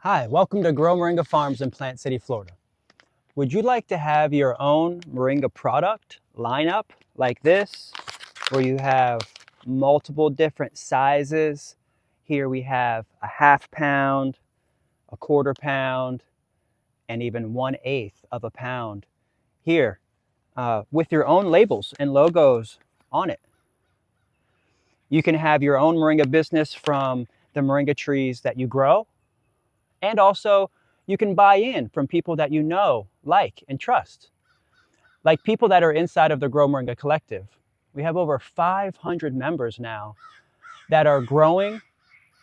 Hi, welcome to Grow Moringa Farms in Plant City, Florida. Would you like to have your own moringa product lineup like this, where you have multiple different sizes? Here we have a half pound, a quarter pound, and even 1/8 of a pound here with your own labels and logos on it. You can have your own moringa business from the moringa trees that you grow. And also, you can buy in from people that you know, like, and trust, like people that are inside of the Grow Moringa Collective. We have over 500 members now that are growing,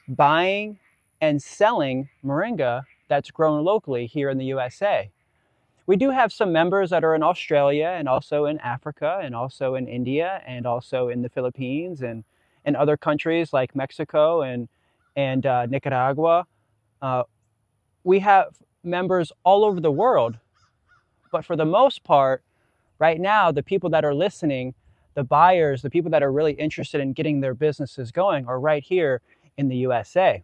buying, and selling moringa that's grown locally here in the USA. We do have some members that are in Australia and also in Africa and also in India and also in the Philippines and in other countries like Mexico and Nicaragua. Uh, we have members all over the world, but for the most part, right now, the people that are listening, the buyers, the people that are really interested in getting their businesses going are right here in the USA.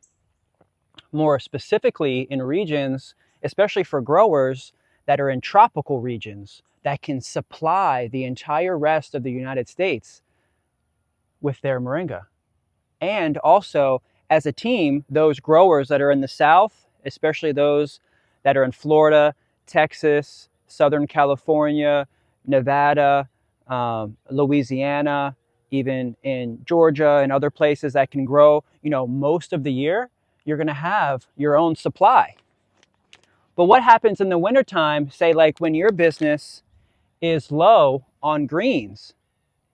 More specifically in regions, especially for growers that are in tropical regions that can supply the entire rest of the United States with their moringa. And also, as a team, those growers that are in the South, especially those that are in Florida, Texas, Southern California, Nevada, Louisiana, even in Georgia and other places that can grow, most of the year, you're going to have your own supply. But what happens in the wintertime, say like when your business is low on greens?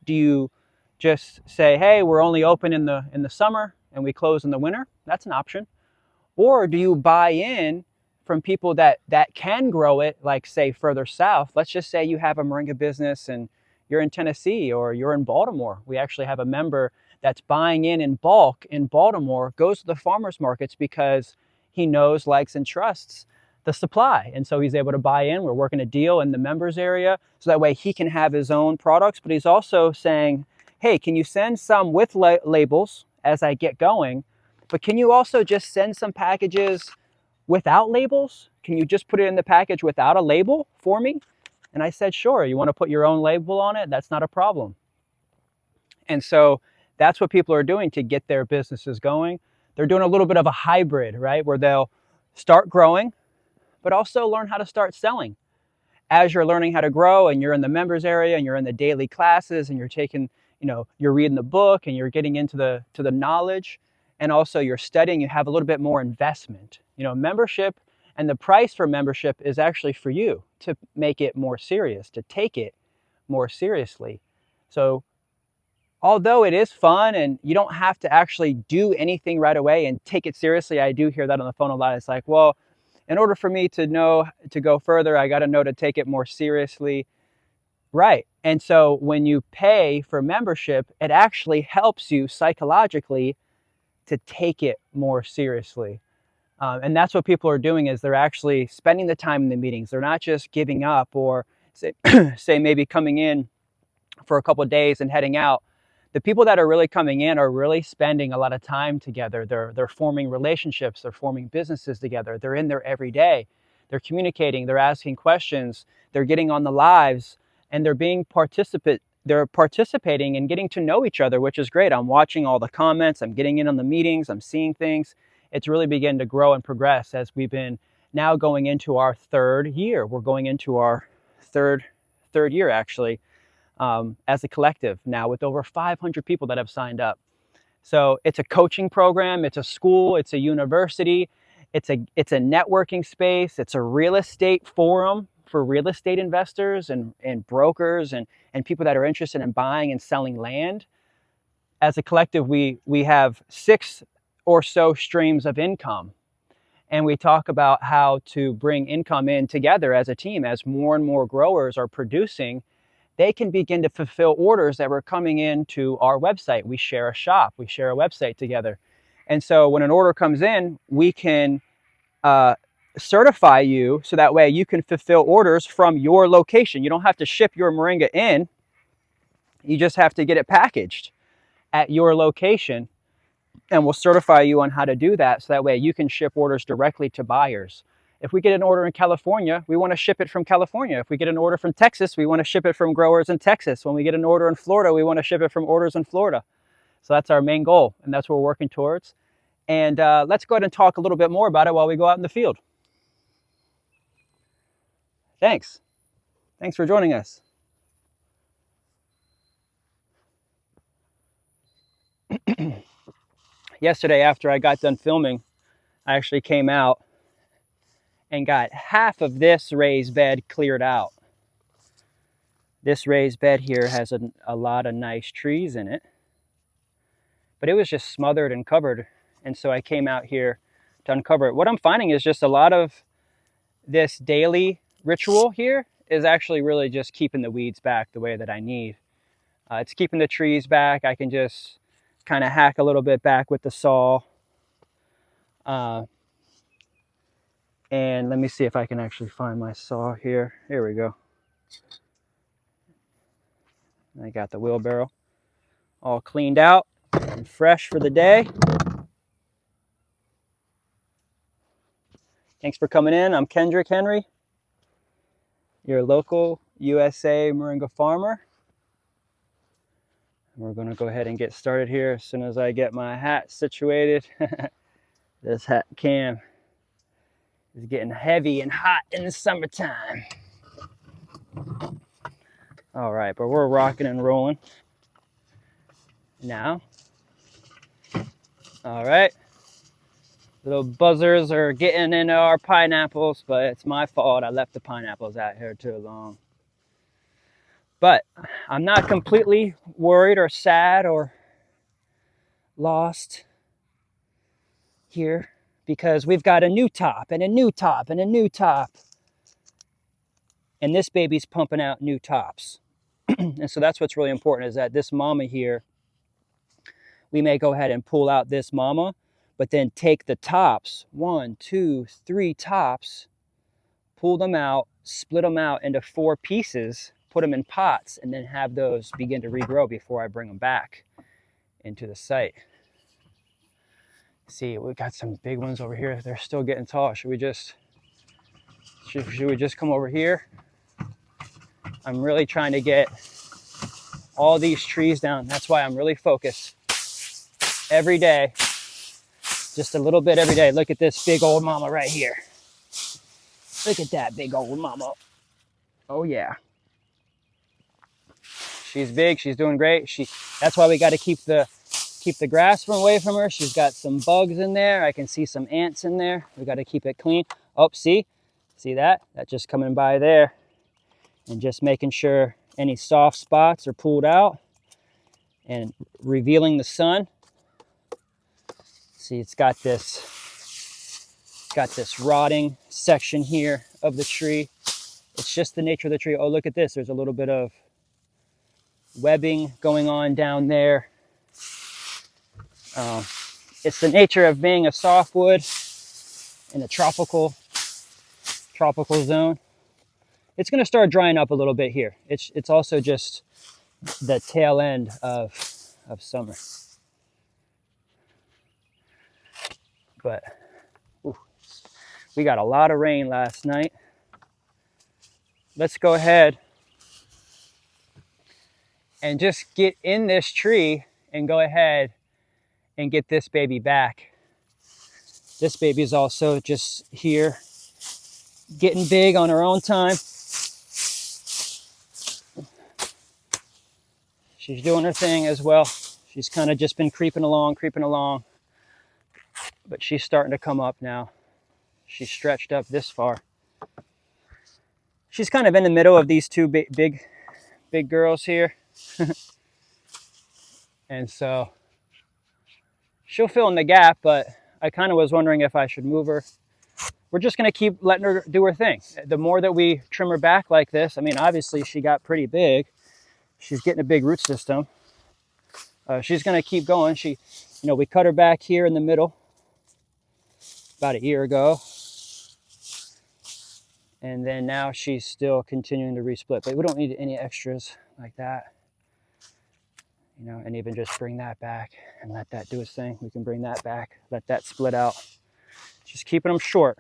Do you just say, hey, we're only open in the summer and we close in the winter? That's an option. Or do you buy in from people that can grow it, like say further south? Let's just say you have a moringa business and you're in Tennessee or you're in Baltimore. We actually have a member that's buying in bulk in Baltimore, goes to the farmers markets because he knows, likes, and trusts the supply. And so he's able to buy in. We're working a deal in the members area so that way he can have his own products. But he's also saying, hey, can you send some with labels as I get going? But can you also just send some packages without labels? Can you just put it in the package without a label for me? And I said, sure. You want to put your own label on it? That's not a problem. And so that's what people are doing to get their businesses going. They're doing a little bit of a hybrid, right? Where they'll start growing, but also learn how to start selling. As you're learning how to grow and you're in the members area and you're in the daily classes and you're taking, you're reading the book and you're getting into the knowledge, and also you're studying, you have a little bit more investment. Membership and the price for membership is actually for you to make it more serious, to take it more seriously. So although it is fun and you don't have to actually do anything right away and take it seriously, I do hear that on the phone a lot. It's like, well, in order for me to know to go further, I got to know to take it more seriously. Right. And so when you pay for membership, it actually helps you psychologically to take it more seriously. And that's what people are doing, is they're actually spending the time in the meetings. They're not just giving up or say maybe coming in for a couple of days and heading out. The people that are really coming in are really spending a lot of time together. They're forming relationships. They're forming businesses together. They're in there every day. They're communicating. They're asking questions. They're getting on the lives, and they're participating and getting to know each other, which is great. I'm watching all the comments. I'm getting in on the meetings. I'm seeing things. It's really beginning to grow and progress as we've been now going into our third year. We're going into our third year, actually, as a collective now with over 500 people that have signed up. So it's a coaching program, it's a school, it's a university, it's a networking space, it's a real estate forum for real estate investors and brokers and people that are interested in buying and selling land. As a collective, we have 6 or so streams of income. And we talk about how to bring income in together as a team. As more and more growers are producing, they can begin to fulfill orders that were coming into our website. We share a shop, we share a website together. And so when an order comes in, we can certify you so that way you can fulfill orders from your location. You don't have to ship your moringa in. You just have to get it packaged at your location And we'll certify you on how to do that, so that way you can ship orders directly to buyers. If we get an order in California, we want to ship it from California. If we get an order from Texas, we want to ship it from growers in Texas. When we get an order in Florida, we want to ship it from orders in Florida. So that's our main goal, and that's what we're working towards. And let's go ahead and talk a little bit more about it while we go out in the field. Thanks. Thanks for joining us. Yesterday, after I got done filming, I actually came out and got half of this raised bed cleared out. This raised bed here has a lot of nice trees in it, but it was just smothered and covered. And so I came out here to uncover it. What I'm finding is just a lot of this daily ritual here is actually really just keeping the weeds back the way that I need. It's keeping the trees back. I can just kind of hack a little bit back with the saw. And let me see if I can actually find my saw here. Here we go. I got the wheelbarrow all cleaned out and fresh for the day. Thanks for coming in. I'm Kendrick Henry, your local USA Moringa farmer. We're going to go ahead and get started here as soon as I get my hat situated. This hat cam is getting heavy and hot in the summertime. All right, but we're rocking and rolling now. All right. Little buzzers are getting into our pineapples, but it's my fault. I left the pineapples out here too long. But I'm not completely worried or sad or lost here, because we've got a new top and a new top and a new top. And this baby's pumping out new tops. And so that's what's really important, is that this mama here, we may go ahead and pull out this mama, but then take the tops, 1, 2, 3 tops, pull them out, split them out into 4 pieces, put them in pots, and then have those begin to regrow before I bring them back into the site. See, we've got some big ones over here. They're still getting tall. Should we just come over here? I'm really trying to get all these trees down. That's why I'm really focused every day, just a little bit every day. Look at this big old mama right here. Look at that big old mama. Oh yeah. She's big, she's doing great. That's why we got to keep the grass away from her. She's got some bugs in there. I can see some ants in there. We got to keep it clean. Oh, see that? That's just coming by there. And just making sure any soft spots are pulled out and revealing the sun. See, it's got this rotting section here of the tree. It's just the nature of the tree. Oh, look at this. There's a little bit of webbing going on down there. It's the nature of being a softwood in a tropical zone. It's going to start drying up a little bit here. It's also just the tail end of summer. But we got a lot of rain last night. Let's go ahead and just get in this tree and go ahead and get this baby back. This baby is also just here getting big on her own time. She's doing her thing as well. She's kind of just been creeping along, but she's starting to come up now. She's stretched up this far. She's kind of in the middle of these 2 big girls here. And so she'll fill in the gap, but I kind of was wondering if I should move her. We're just going to keep letting her do her thing. The more that we trim her back like this, I mean, obviously she got pretty big. She's getting a big root system. She's going to keep going. We cut her back here in the middle about a year ago. And then now she's still continuing to resplit, but we don't need any extras like that. You know, and even just bring that back and let that do its thing. We can bring that back, let that split out. Just keeping them short.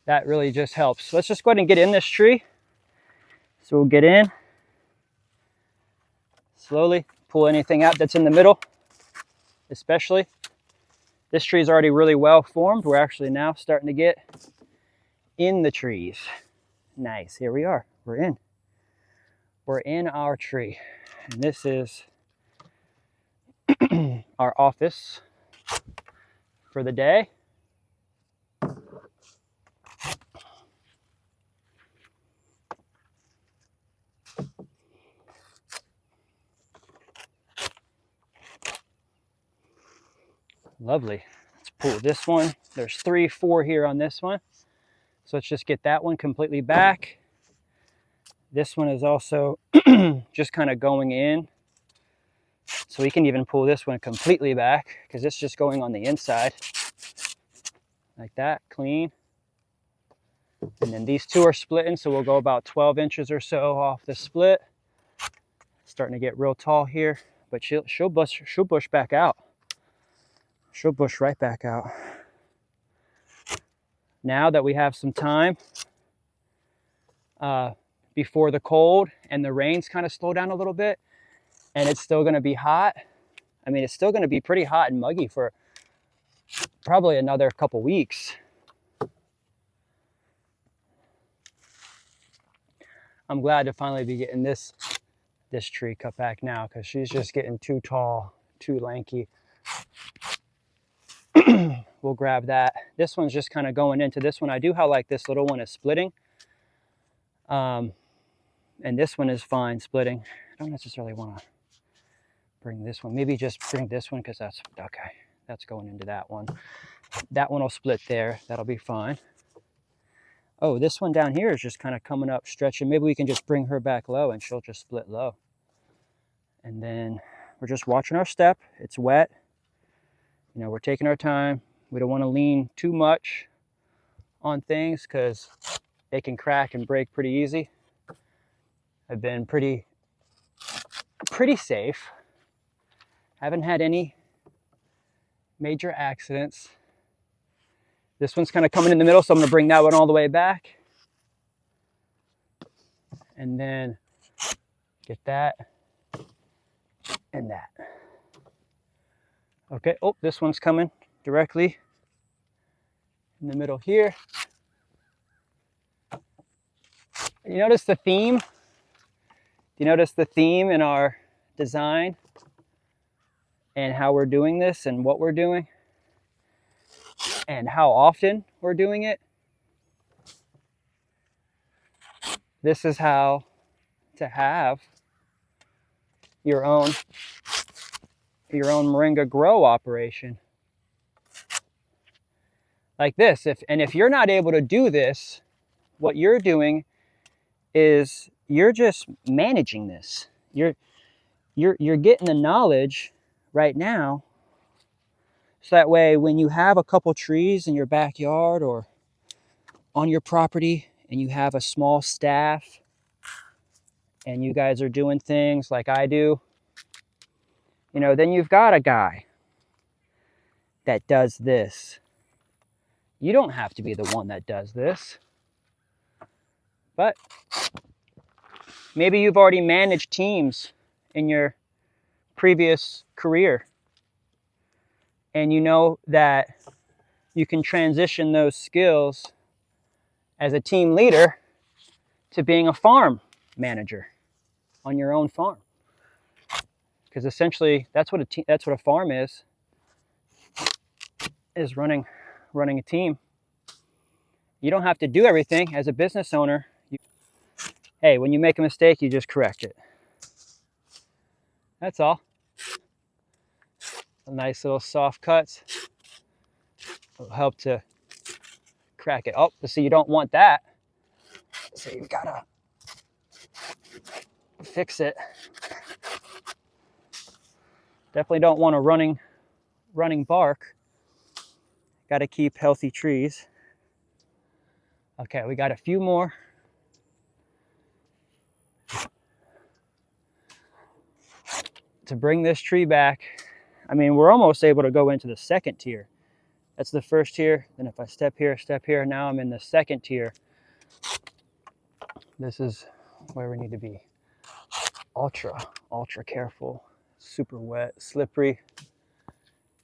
That really just helps. Let's just go ahead and get in this tree. So we'll get in, slowly pull anything out that's in the middle, especially. This tree is already really well formed. We're actually now starting to get in the trees. Nice, here we are, we're in. We're in our tree. And this is our office for the day. Lovely. Let's pull this one. There's 3, 4 here on this one. So let's just get that one completely back. This one is also just kind of going in. So we can even pull this one completely back because it's just going on the inside. Like that, clean. And then these two are splitting, so we'll go about 12 inches or so off the split. Starting to get real tall here, but she'll bush back out. She'll bush right back out. Now that we have some time before the cold and the rains kind of slow down a little bit, and it's still going to be hot. I mean, it's still going to be pretty hot and muggy for probably another couple weeks. I'm glad to finally be getting this tree cut back now because she's just getting too tall, too lanky. We'll grab that. This one's just kind of going into this one. I do how like this little one is splitting. And this one is fine splitting. I don't necessarily want to bring this one. Maybe just bring this one because that's okay. That's going into that one. That one will split there. That'll be fine. Oh, this one down here is just kind of coming up, stretching. Maybe we can just bring her back low and she'll just split low. And then we're just watching our step. It's wet. You know, we're taking our time. We don't want to lean too much on things because they can crack and break pretty easy. I've been pretty safe. Haven't had any major accidents. This one's kind of coming in the middle, so I'm going to bring that one all the way back. And then get that and that. Okay, oh, this one's coming directly in the middle here. You notice the theme? Do you notice the theme in our design and how we're doing this and what we're doing and how often we're doing it? This is how to have your own moringa grow operation like this. If you're not able to do this, what you're doing is you're just managing this. You're getting the knowledge right now, so that way when you have a couple trees in your backyard or on your property and you have a small staff and you guys are doing things like I do, you know, then you've got a guy that does this. You don't have to be the one that does this, but maybe you've already managed teams in your previous career and you know that you can transition those skills as a team leader to being a farm manager on your own farm. Because essentially that's what a farm is running a team. You don't have to do everything as a business owner. Hey, when you make a mistake, you just correct it. That's all. A nice little soft cuts will help to crack it. Oh, see, you don't want that. So you've got to fix it. Definitely don't want a running bark. Got to keep healthy trees. Okay, we got a few more. to bring this tree back. I mean, we're almost able to go into the second tier. That's the first tier. Then if I step here, now I'm in the second tier. This is where we need to be ultra careful. Super wet, slippery.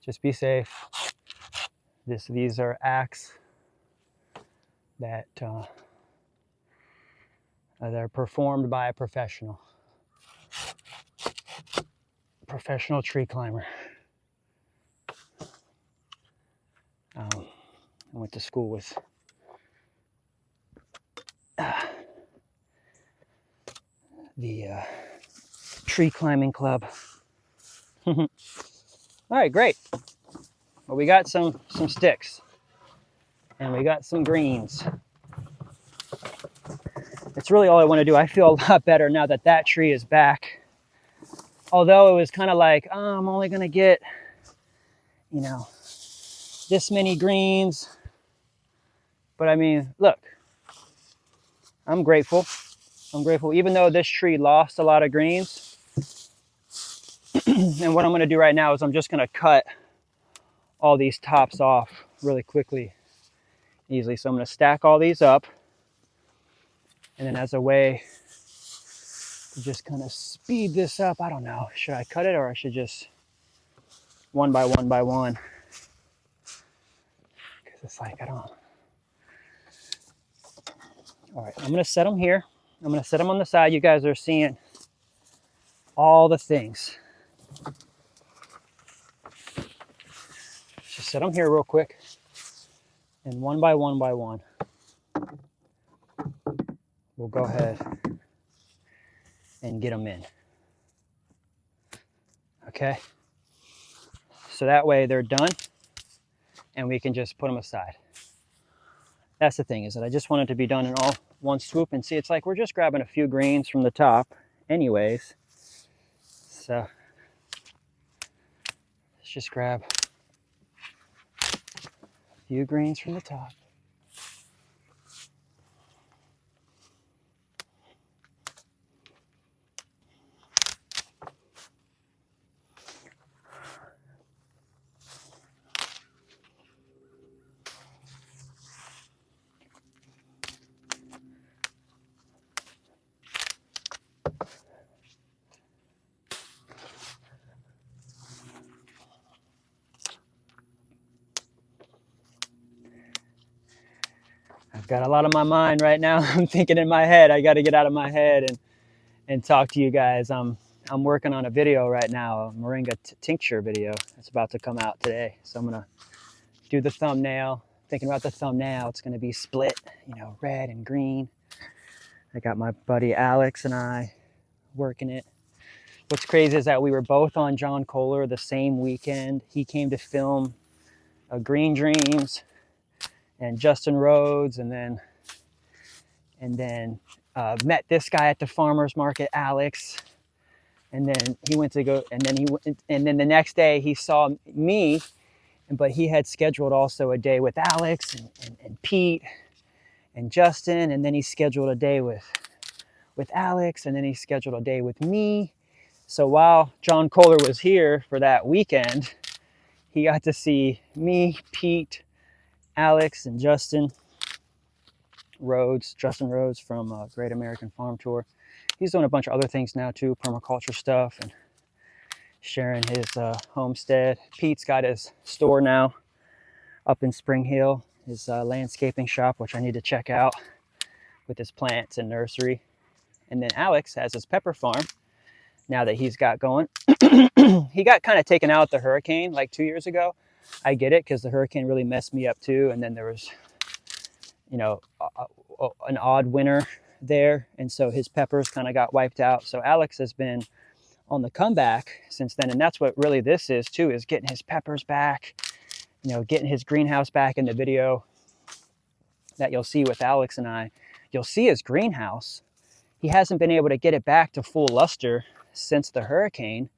Just be safe. These are acts that they're performed by a professional tree climber. I went to school with the tree climbing club. All right, great. Well, we got some sticks, and we got some greens. It's really all I want to do. I feel a lot better now that that tree is back. Although it was kind of like, oh, I'm only gonna get, you know, this many greens. But I mean, look, I'm grateful. Even though this tree lost a lot of greens. And what I'm gonna do right now is I'm just gonna cut all these tops off really quickly, easily. So I'm gonna stack all these up. And then as a way to just kind of speed this up, I don't know, should I cut it or I should just one by one by one? Because it's like, I don't. All right, I'm gonna set them here. I'm gonna set them on the side. You guys are seeing all the things. Just set them here real quick. And one by one by one, we'll go ahead and get them in. Okay? So that way they're done and we can just put them aside. That's the thing, is that I just want it to be done in all one swoop. And see, it's like we're just grabbing a few greens from the top anyways. So let's just grab a few greens from the top. I've got a lot on my mind right now. I'm thinking in my head. I got to get out of my head and talk to you guys. I'm working on a video right now, a moringa tincture video. It's about to come out today. So I'm gonna do the thumbnail. Thinking about the thumbnail, it's gonna be split, you know, red and green. I got my buddy Alex and I working it. What's crazy is that we were both on John Kohler the same weekend. He came to film Green Dreams and Justin Rhodes, and then met this guy at the farmer's market, Alex. And then he went to go, and then the next day he saw me, but he had scheduled also a day with Alex and Pete and Justin, and then he scheduled a day with Alex, and then he scheduled a day with me. So while John Kohler was here for that weekend, he got to see me, Pete, Alex, and Justin Rhodes from Great American Farm Tour. He's doing a bunch of other things now too, permaculture stuff, and sharing his homestead. Pete's got his store now up in Spring Hill, his landscaping shop, which I need to check out, with his plants and nursery. And then Alex has his pepper farm now that he's got going. He got kind of taken out the hurricane like 2 years ago. I get it, because the hurricane really messed me up too. And then there was, you know, an odd winter there. And so his peppers kind of got wiped out. So Alex has been on the comeback since then. And that's what really this is too, is getting his peppers back, you know, getting his greenhouse back. In the video that you'll see with Alex and I, you'll see his greenhouse. He hasn't been able to get it back to full luster since the hurricane.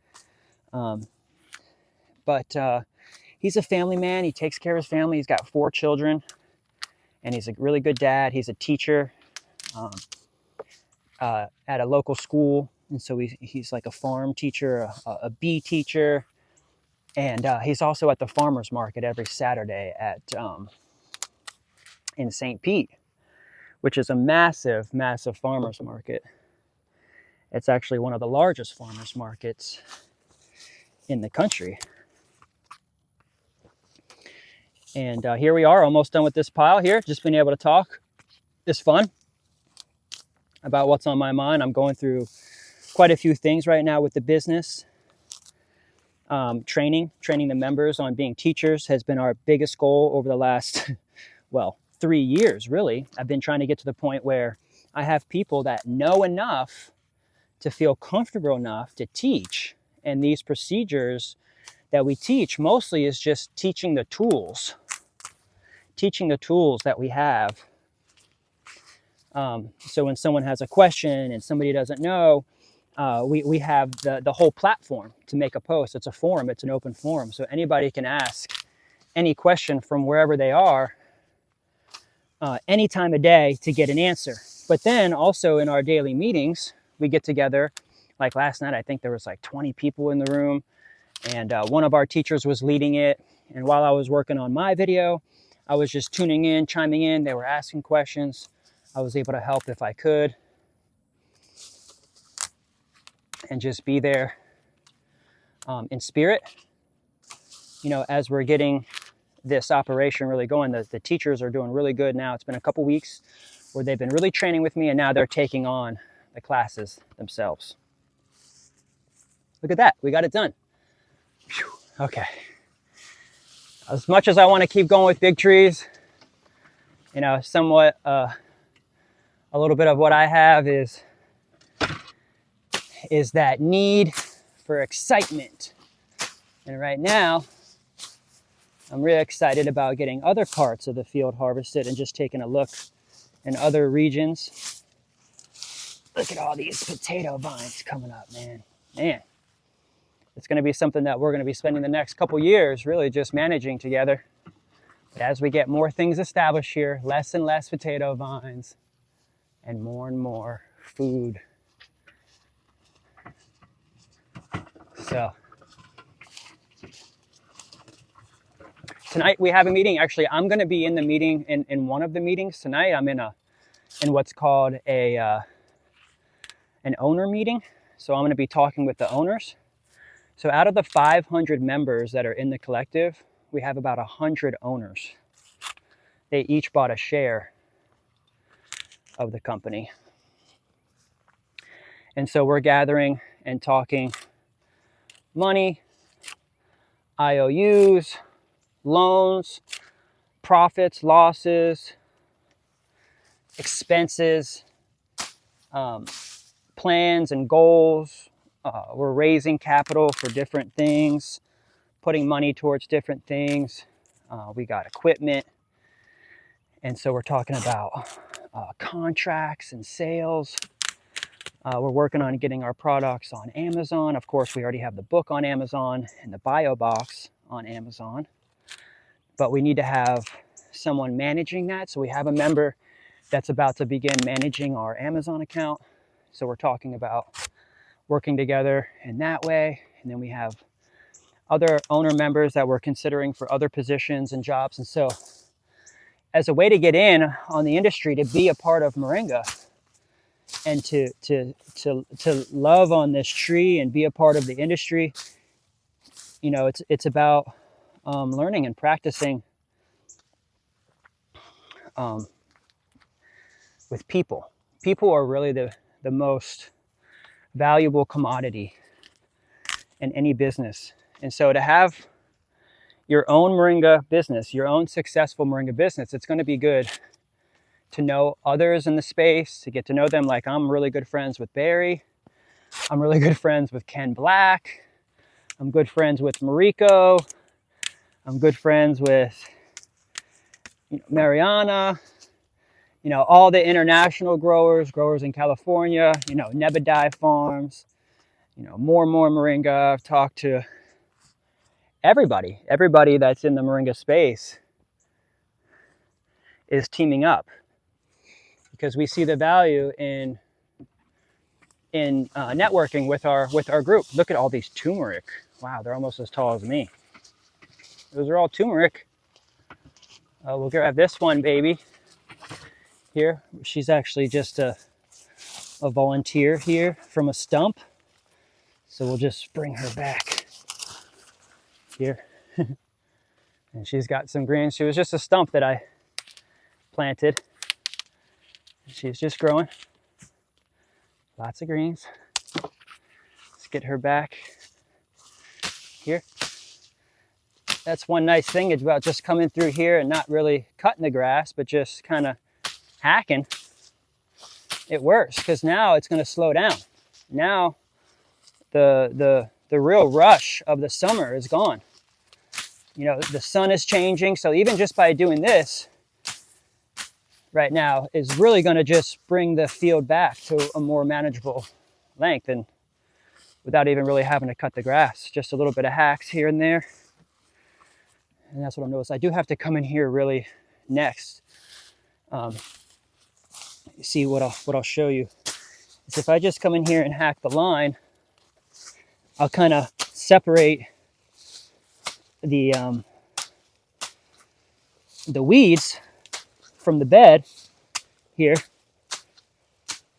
But he's a family man. He takes care of his family. He's got 4 children, and he's a really good dad. He's a teacher at a local school And so he's like a farm teacher, a bee teacher. And he's also at the farmer's market every Saturday in St. Pete, which is a massive, massive farmer's market. It's actually one of the largest farmer's markets in the country. And here we are, almost done with this pile here. Just being able to talk is fun about what's on my mind. I'm going through quite a few things right now with the business. Training the members on being teachers has been our biggest goal over the last, well, 3 years, really. I've been trying to get to the point where I have people that know enough to feel comfortable enough to teach. And these procedures that we teach mostly is just teaching the tools that we have. So when someone has a question and somebody doesn't know, we have the whole platform to make a post. It's a forum, it's an open forum. So anybody can ask any question from wherever they are, any time of day to get an answer. But then also in our daily meetings, we get together. Like last night, I think there was like 20 people in the room, and one of our teachers was leading it. And while I was working on my video, I was just tuning in, chiming in. They were asking questions. I was able to help if I could, and just be there in spirit. You know, as we're getting this operation really going, the teachers are doing really good now. It's been a couple weeks where they've been really training with me, and now they're taking on the classes themselves. Look at that, we got it done. Whew. Okay. As much as I want to keep going with big trees, you know, somewhat a little bit of what I have is that need for excitement. And right now, I'm really excited about getting other parts of the field harvested and just taking a look in other regions. Look at all these potato vines coming up, man. Man, it's going to be something that we're going to be spending the next couple years really just managing together. But as we get more things established here, less and less potato vines, and more food. So tonight we have a meeting. Actually, I'm going to be in the meeting, in one of the meetings tonight. I'm in what's called an owner meeting. So I'm going to be talking with the owners. So out of the 500 members that are in the collective, we have about 100 owners. They each bought a share of the company. And so we're gathering and talking money, IOUs, loans, profits, losses, expenses, plans and goals. We're raising capital for different things, putting money towards different things. We got equipment. And so we're talking about contracts and sales. We're working on getting our products on Amazon. Of course, we already have the book on Amazon and the bio box on Amazon. But we need to have someone managing that. So we have a member that's about to begin managing our Amazon account. So we're talking about working together in that way. And then we have other owner members that we're considering for other positions and jobs. And so as a way to get in on the industry, to be a part of Moringa, and to love on this tree and be a part of the industry, you know, it's about learning and practicing with people. People are really the most valuable commodity in any business. And so to have your own Moringa business, your own successful Moringa business, it's going to be good to know others in the space, to get to know them. Like, I'm really good friends with Barry. I'm really good friends with Ken Black. I'm good friends with Mariko. I'm good friends with, you know, Mariana. You know, all the international growers in California, you know, Nebadai Farms, you know, more Moringa. I've talked to everybody that's in the Moringa space is teaming up, because we see the value in in networking with our group. Look at all these turmeric. Wow, they're almost as tall as me. Those are all turmeric. We'll grab this one baby here. She's actually just a volunteer here from a stump. So we'll just bring her back here. And she's got some greens. She was just a stump that I planted. She's just growing. Lots of greens. Let's get her back here. That's one nice thing about just coming through here and not really cutting the grass, but just kind of hacking. It works because now it's going to slow down. Now the real rush of the summer is gone. You know, the sun is changing, so even just by doing this right now is really going to just bring the field back to a more manageable length, and without even really having to cut the grass. Just a little bit of hacks here and there. And that's what I've noticed. I do have to come in here really next. See what I'll show you is if I just come in here and hack the line, I'll kind of separate the weeds from the bed here,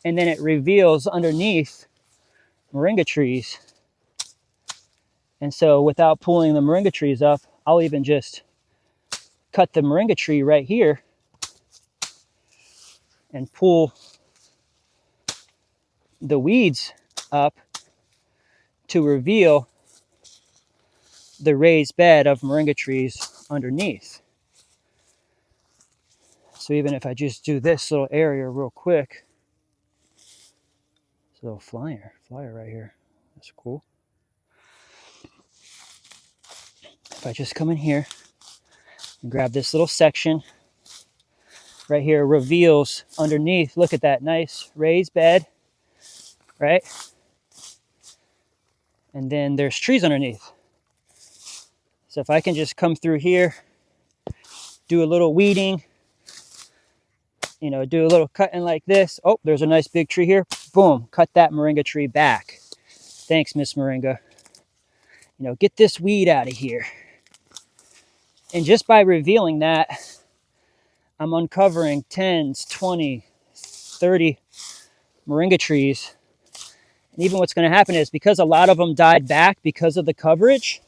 and then it reveals underneath moringa trees. And so without pulling the moringa trees up, I'll even just cut the moringa tree right here and pull the weeds up to reveal the raised bed of moringa trees underneath. So even if I just do this little area real quick, this little flyer right here, that's cool. If I just come in here and grab this little section right here, reveals underneath, look at that nice raised bed, right? And then there's trees underneath. So if I can just come through here, do a little weeding, you know, do a little cutting like this. Oh, there's a nice big tree here. Boom, cut that moringa tree back. Thanks, Miss Moringa. You know, get this weed out of here. And just by revealing that, I'm uncovering 10s, 20, 30 moringa trees. And even what's going to happen is, because a lot of them died back because of the coverage,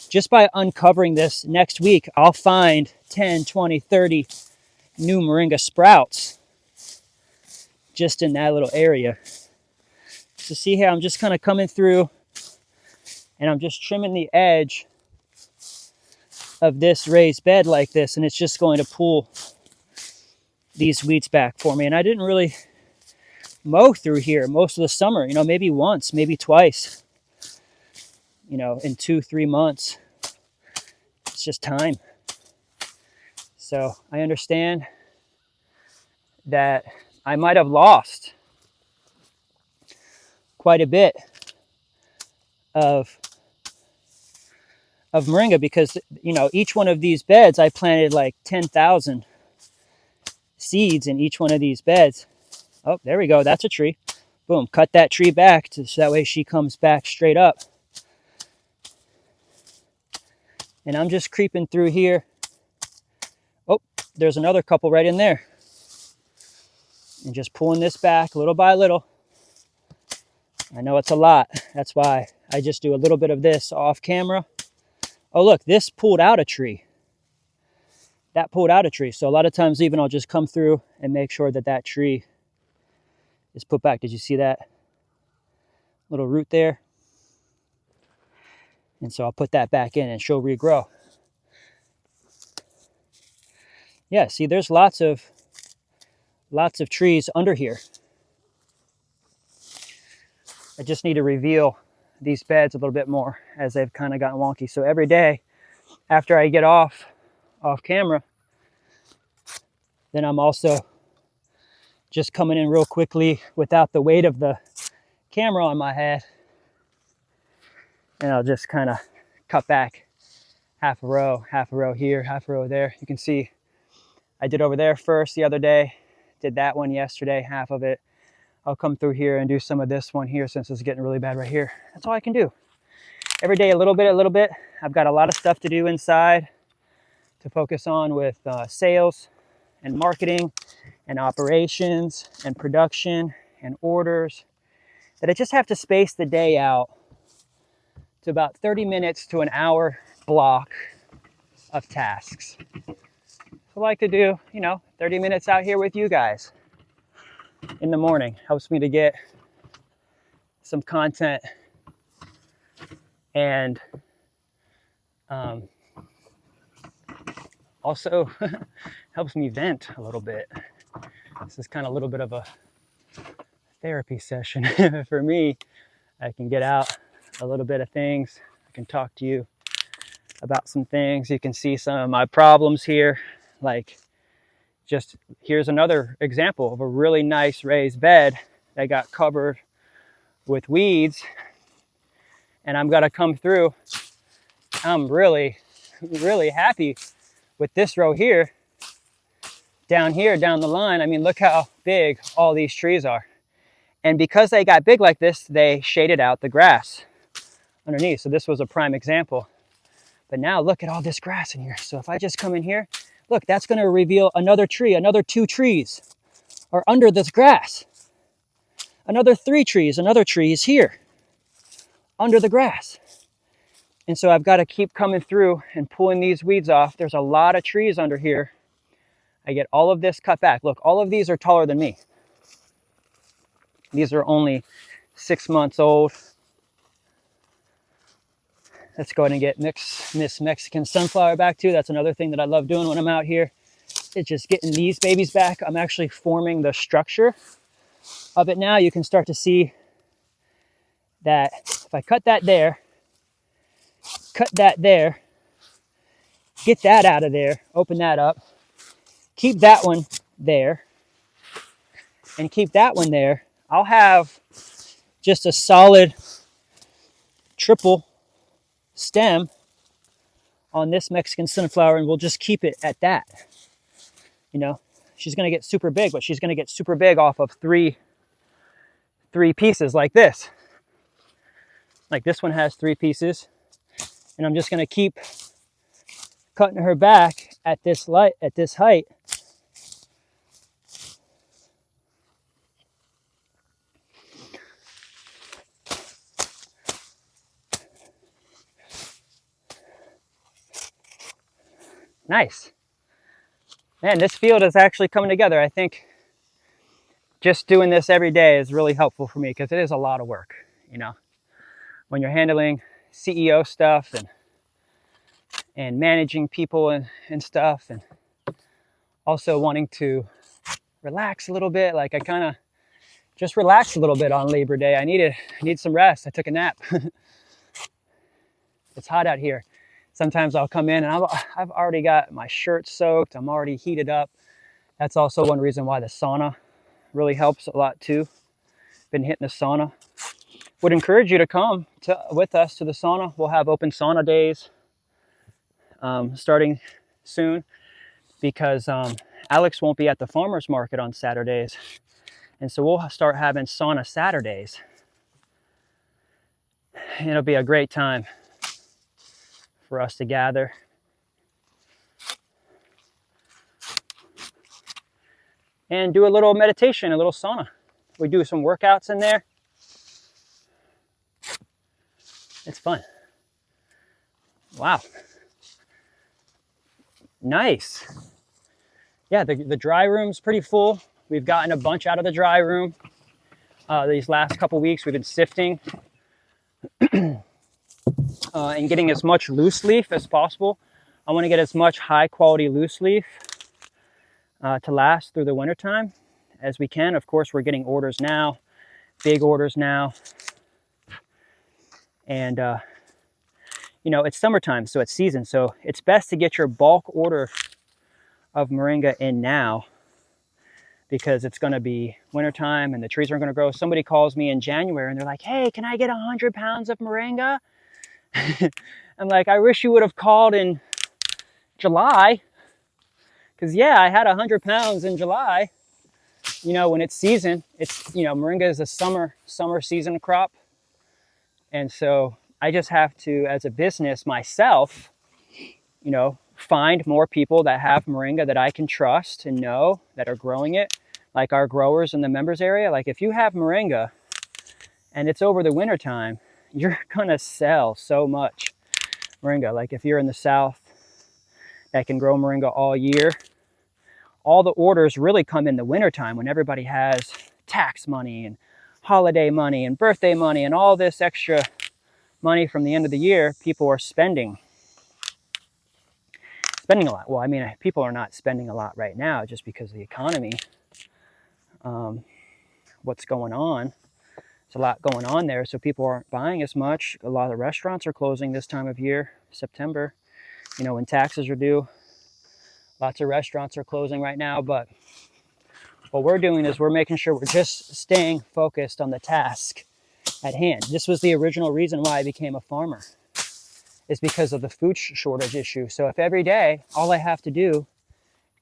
just by uncovering this next week, I'll find 10, 20, 30 new moringa sprouts just in that little area. So see here, I'm just kind of coming through and I'm just trimming the edge of this raised bed like this, and it's just going to pull these weeds back for me. And I didn't really mow through here most of the summer, you know, maybe once, maybe twice, you know, in 2-3 months. It's just time. So I understand that I might have lost quite a bit of moringa because, you know, each one of these beds, I planted like 10,000 seeds in each one of these beds. Oh, there we go. That's a tree. Boom. Cut that tree back so that way she comes back straight up. And I'm just creeping through here. Oh, there's another couple right in there. And just pulling this back little by little. I know it's a lot. That's why I just do a little bit of this off camera. Oh, look, this pulled out a tree. That pulled out a tree. So a lot of times even I'll just come through and make sure that that tree is put back. Did you see that little root there? And so I'll put that back in and she'll regrow. Yeah, see, there's lots of trees under here. I just need to reveal these beds a little bit more as they've kind of gotten wonky. So every day after I get off camera, then I'm also just coming in real quickly without the weight of the camera on my head. And I'll just kind of cut back half a row here, half a row there. You can see I did over there first the other day, did that one yesterday, half of it. I'll come through here and do some of this one here since it's getting really bad right here. That's all I can do. Every day, a little bit, a little bit. I've got a lot of stuff to do inside to focus on with sales and marketing and operations and production and orders, that I just have to space the day out to about 30 minutes to an hour block of tasks. So I like to do, 30 minutes out here with you guys in the morning. Helps me to get some content and also helps me vent a little bit. This is kind of a little bit of a therapy session for me. I can get out a little bit of things. I can talk to you about some things. You can see some of my problems here. Like, just here's another example of a really nice raised bed that got covered with weeds, and I'm gonna come through. I'm really happy with this row here. Down here, down the line, I mean, look how big all these trees are. And because they got big like this, they shaded out the grass underneath. So this was a prime example. But now look at all this grass in here. So if I just come in here, look, that's going to reveal another tree, another 2 trees are under this grass. Another 3 trees, another tree is here under the grass. And so I've got to keep coming through and pulling these weeds off. There's a lot of trees under here. I get all of this cut back. Look, all of these are taller than me. These are only 6 months old. Let's go ahead and get Miss Mexican sunflower back too. That's another thing that I love doing when I'm out here. It's just getting these babies back. I'm actually forming the structure of it now. You can start to see that if I cut that there, get that out of there, open that up, keep that one there, and keep that one there, I'll have just a solid triple stem on this Mexican sunflower, and we'll just keep it at that. She's going to get super big, but she's going to get super big off of three pieces like this. Like this one has 3 pieces, and I'm just going to keep cutting her back at this height. Nice. Man, this field is actually coming together. I think just doing this every day is really helpful for me because it is a lot of work, when you're handling CEO stuff and managing people and stuff, and also wanting to relax a little bit. Like I kind of just relaxed a little bit on Labor Day. I need some rest. I took a nap. It's hot out here. Sometimes I'll come in and I've already got my shirt soaked. I'm already heated up. That's also one reason why the sauna really helps a lot too. Been hitting the sauna. Would encourage you to come with us to the sauna. We'll have open sauna days starting soon because Alex won't be at the farmer's market on Saturdays. And so we'll start having sauna Saturdays. It'll be a great time for us to gather. And do a little meditation, a little sauna. We do some workouts in there. It's fun. Wow. Nice. Yeah, the dry room's pretty full. We've gotten a bunch out of the dry room. These last couple weeks we've been sifting and getting as much loose leaf as possible. I want to get as much high quality loose leaf to last through the wintertime as we can. Of course, we're getting orders now, big orders now. And, it's summertime, so it's season. So it's best to get your bulk order of moringa in now because it's going to be wintertime and the trees aren't going to grow. Somebody calls me in January and they're like, hey, can I get 100 pounds of moringa? I'm like, I wish you would have called in July. Because, yeah, I had 100 pounds in July. you know, when it's season, it's, you know, moringa is a summer season crop. And so I just have to, as a business myself, you know, find more people that have moringa that I can trust and know that are growing it, like our growers in the members area. Like if you have moringa and it's over the winter time, you're gonna sell so much moringa. Like if you're in the South that can grow moringa all year, all the orders really come in the wintertime when everybody has tax money and holiday money and birthday money and all this extra money from the end of the year. People are spending a lot. Well, I mean, people are not spending a lot right now just because of the economy. What's going on? There's a lot going on there, so people aren't buying as much. A lot of restaurants are closing this time of year, September, you know, when taxes are due. Lots of restaurants are closing right now, but what we're doing is we're making sure we're just staying focused on the task at hand. This was the original reason why I became a farmer, is because of the food shortage issue. So if every day all I have to do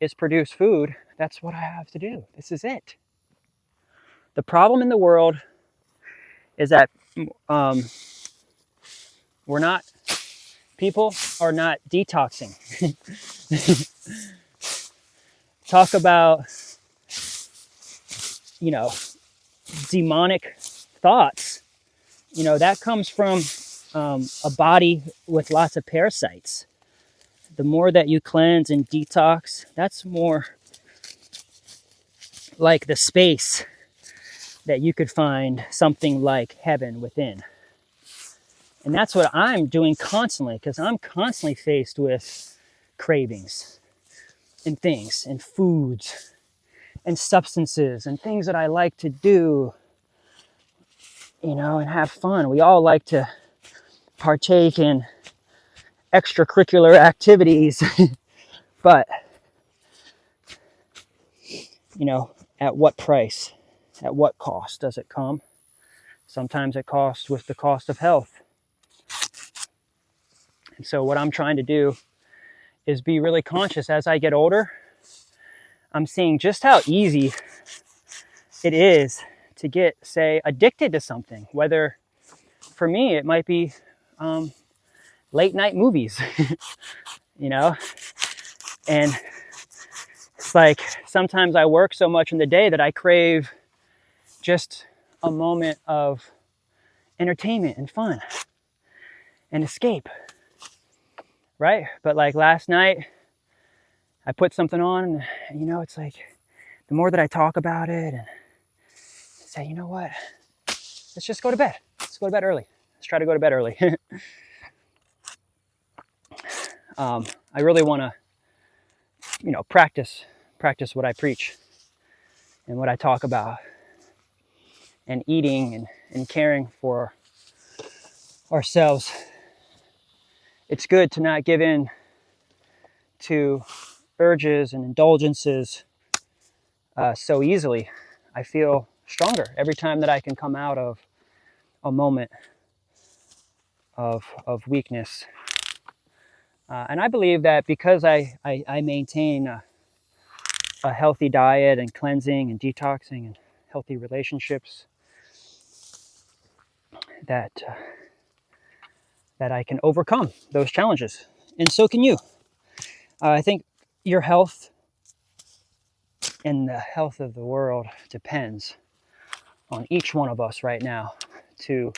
is produce food, that's what I have to do. This is it. The problem in the world is that people are not detoxing. Talk about, you know, demonic thoughts. You know, that comes from a body with lots of parasites. The more that you cleanse and detox, that's more like the space that you could find something like heaven within. And that's what I'm doing constantly, because I'm constantly faced with cravings and things and foods and substances and things that I like to do, you know, and have fun. We all like to partake in extracurricular activities, but, you know, at what price? At what cost does it come? Sometimes it costs with the cost of health. And so what I'm trying to do is be really conscious as I get older. I'm seeing just how easy it is to get, say, addicted to something. Whether, for me, it might be late night movies, you know? And it's like sometimes I work so much in the day that I crave just a moment of entertainment and fun and escape, right? But like last night, I put something on and, you know, it's like the more that I talk about it and say, you know what, let's just go to bed. Let's go to bed early. Let's try to go to bed early. I really want to, you know, practice what I preach and what I talk about, and eating and caring for ourselves. It's good to not give in to urges and indulgences so easily. I feel stronger every time that I can come out of a moment of weakness. And I believe that because I maintain a healthy diet and cleansing and detoxing and healthy relationships, that I can overcome those challenges. And so can you. I think your health and the health of the world depends on each one of us right now to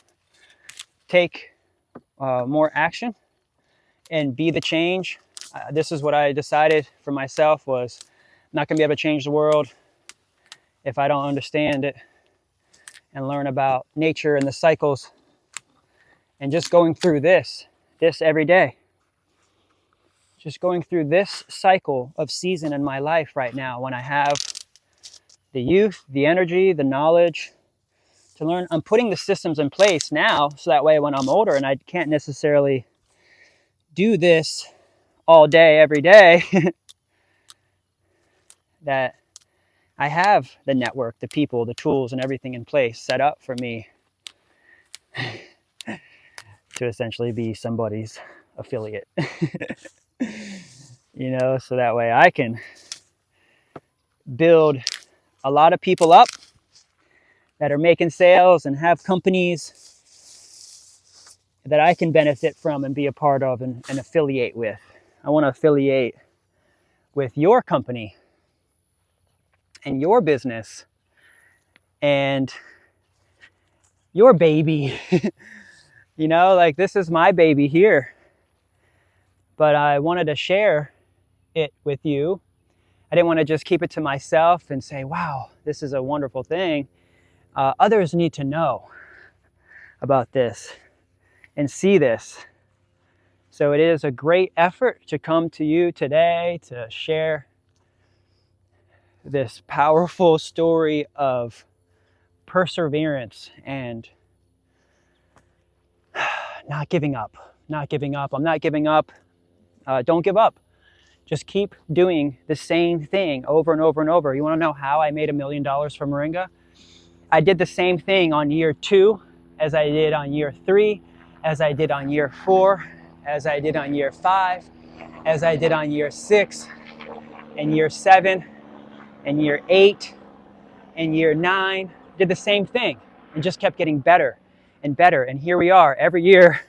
take more action and be the change. This is what I decided for myself, was I'm not going to be able to change the world if I don't understand it and learn about nature and the cycles. And just going through this every day, just going through this cycle of season in my life right now, when I have the youth, the energy, the knowledge to learn. I'm putting the systems in place now so that way when I'm older and I can't necessarily do this all day, every day, that I have the network, the people, the tools, and everything in place set up for me to essentially be somebody's affiliate. You know, so that way I can build a lot of people up that are making sales and have companies that I can benefit from and be a part of and affiliate with. I want to affiliate with your company and your business and your baby. You know, like this is my baby here, but I wanted to share it with you. I didn't want to just keep it to myself and say, wow, this is a wonderful thing. Others need to know about this and see this. So it is a great effort to come to you today to share this powerful story of perseverance and not giving up. I'm not giving up. Don't give up. Just keep doing the same thing over and over and over. You want to know how I made $1 million from Moringa? I did the same thing on year 2 as I did on year 3, as I did on year 4, as I did on year 5, as I did on year 6, and year 7, and year 8, and year 9. Did the same thing and just kept getting better and better. And here we are every year.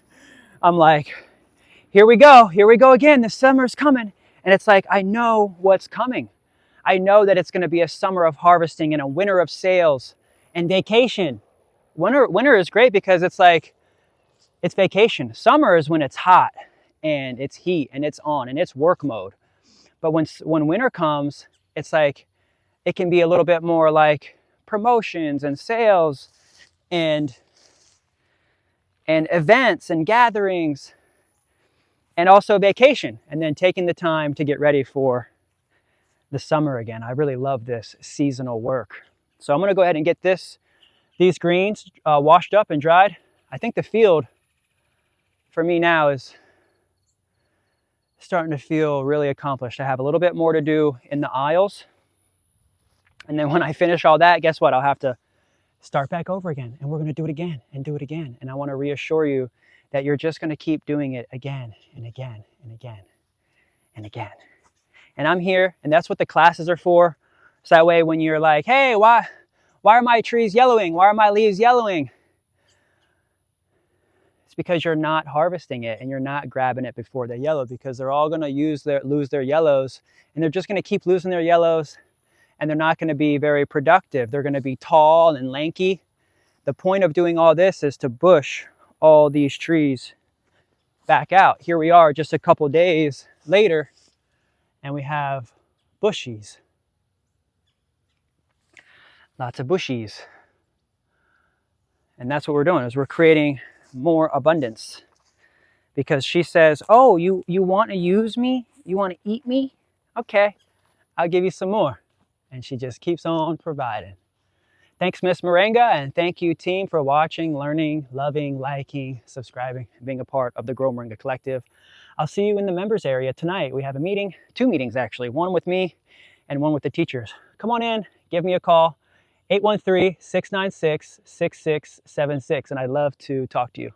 I'm like, here we go again. The summer's coming. And it's like, I know what's coming. I know that it's going to be a summer of harvesting and a winter of sales and vacation. Winter is great because it's like, it's vacation. Summer is when it's hot and it's heat and it's on and it's work mode. But when winter comes, it's like, it can be a little bit more like promotions and sales and events and gatherings and also vacation, and then taking the time to get ready for the summer again. I really love this seasonal work. So I'm going to go ahead and get these greens washed up and dried. I think the field for me now is starting to feel really accomplished. I have a little bit more to do in the aisles. And then when I finish all that, guess what? I'll have to start back over again, and we're going to do it again and do it again. And I want to reassure you that you're just going to keep doing it again and again and again and again. And I'm here, and that's what the classes are for. So that way when you're like, hey, why are my trees yellowing? Why are my leaves yellowing? It's because you're not harvesting it and you're not grabbing it before they yellow, because they're all going to lose their yellows, and they're just going to keep losing their yellows, and they're not going to be very productive. They're going to be tall and lanky. The point of doing all this is to bush all these trees back out. Here we are just a couple days later, and we have bushies. Lots of bushies. And that's what we're doing, is we're creating more abundance. Because she says, oh, you want to use me? You want to eat me? Okay, I'll give you some more. And she just keeps on providing. Thanks, Miss Moringa, and thank you, team, for watching, learning, loving, liking, subscribing, and being a part of the Grow Moringa Collective. I'll see you in the members area tonight. We have a meeting, 2 meetings actually, one with me and one with the teachers. Come on in, give me a call, 813-696-6676, and I'd love to talk to you.